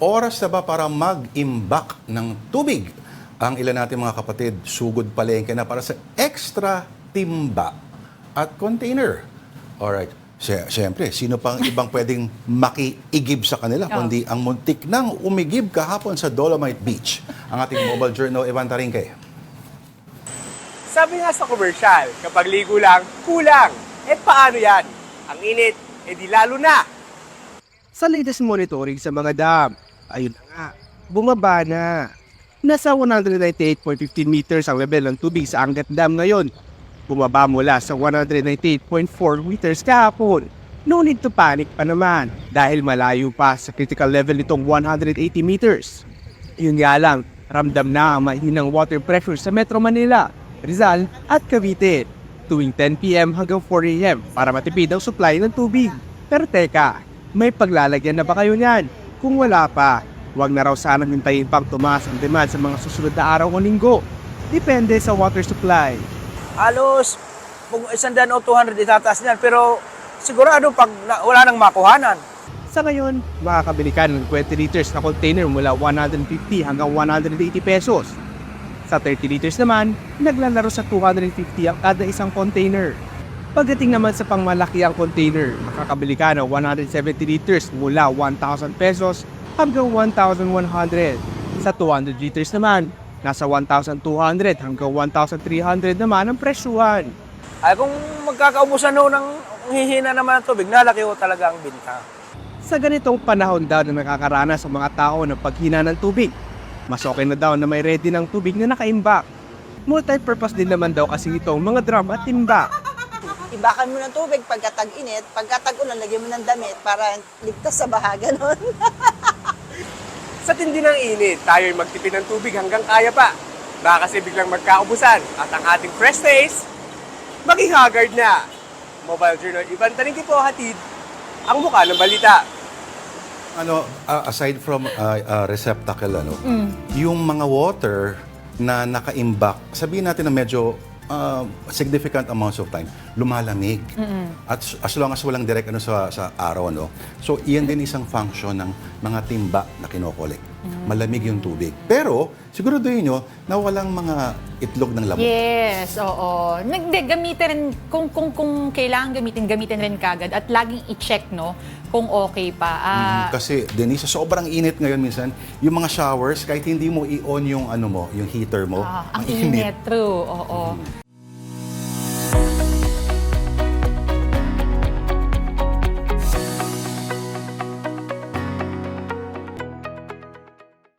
Oras na ba para mag-imbak ng tubig? Ang ilan natin mga kapatid, sugod palengke na para sa extra timba at container. Alright. Siyempre, sino pang ibang pwedeng makiigib sa kanila, kundi ang muntik nang umigib kahapon sa Dolomite Beach. Ang ating mobile journal, Evan Taringke. Sabi nga sa commercial, kapag ligo lang, kulang. Eh paano yan? Ang init, di lalo na. Sa latest monitoring sa mga dam, ayun na nga, bumaba na. Nasa 198.15 meters ang level ng tubig sa Angat Dam ngayon. Bumaba mula sa 198.4 meters kahapon. No need to panic pa naman dahil malayo pa sa critical level nitong 180 meters. Yun nga lang, ramdam na ang mahinang water pressure sa Metro Manila, Rizal at Cavite tuwing 10 p.m. hanggang 4 a.m. para matipid ang supply ng tubig. Pero teka, may paglalagyan na ba kayo niyan? Kung wala pa, huwag na raw sanang hintayin pang tumaas ang demand sa mga susunod na araw o linggo. Depende sa water supply. Halos, kung 100 o 200 itataas niyan, pero sigurado pag wala nang makuhanan. Sa ngayon, makakabili ka ng 20 liters na container mula 150 hanggang 180 pesos. Sa 30 liters naman, naglalaro sa 250 ang kada isang container. Pagdating naman sa pangmalakiang container, makakabili ka ng 170 liters mula 1,000 pesos hanggang 1,100. Sa 200 liters naman, nasa 1,200 hanggang 1,300 naman ang presyuhan. Ay kung magkakaubusan noon ng hihina naman ng tubig, nalaki ho talaga ang binta. Sa ganitong panahon daw na nakakaranas ang mga tao ng paghina ng tubig, mas okay na daw na may ready ng tubig na nakaimbak. Multi-purpose din naman daw kasi itong mga drum at timba. Ibakan mo ng tubig pagka tag-init, pagka tag-ulan, lagyan mo ng damit para ligtas sa baha, ganon. Sa tindi ng init, tayo'y magtipid ng tubig hanggang kaya pa. Baka kasi biglang magkaubusan at ang ating fresh face, maging haggard na. Mobile Journal, Ivan Taringke po hatid ang mukha ng balita. Aside from receptacle, yung mga water na nakaimbak, sabihin natin na medyo significant amounts of time, lumalamig. At as long as walang direct sa araw, so iyan din isang function ng mga timba na kinokolek. Malamig yung tubig. Pero, siguraduhin nyo na walang mga itlog ng lamok. Yes, oo. Gamitin rin, kung kailangan gamitin rin kagad at laging i-check, kung okay pa. Kasi, Denise, sa sobrang init ngayon minsan, yung mga showers, kahit hindi mo i-on yung, yung heater mo, ang init, true, oo.